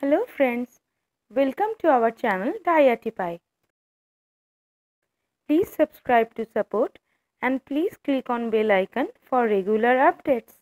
Hello friends, welcome to our channel DiyArtiePie. Please subscribe to support and please click on bell icon for regular updates.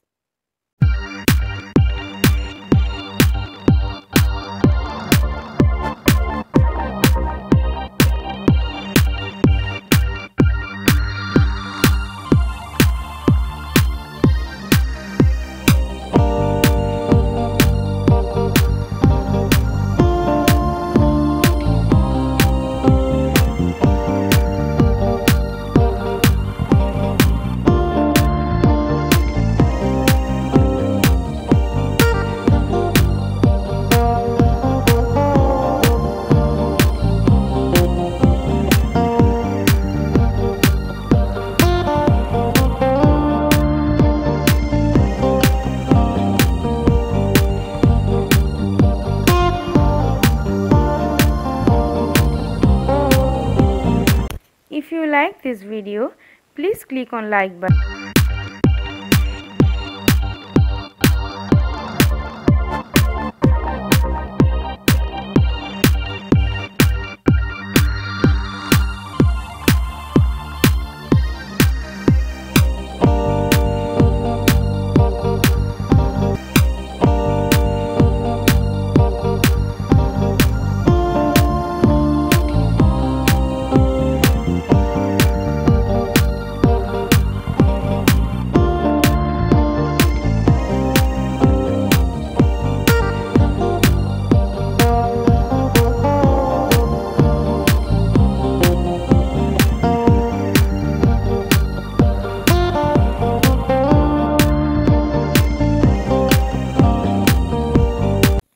If you like this video, please click on like button.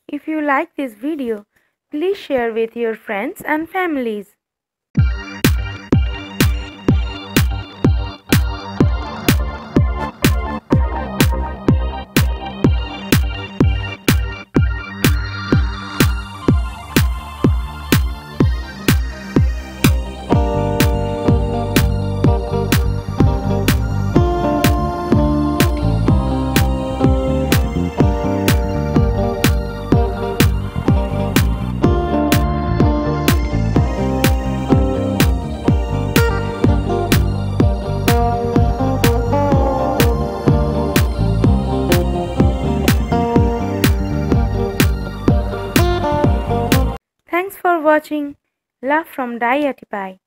If you like this video, please share with your friends and families. Thanks for watching. Love from DiyArtiePie.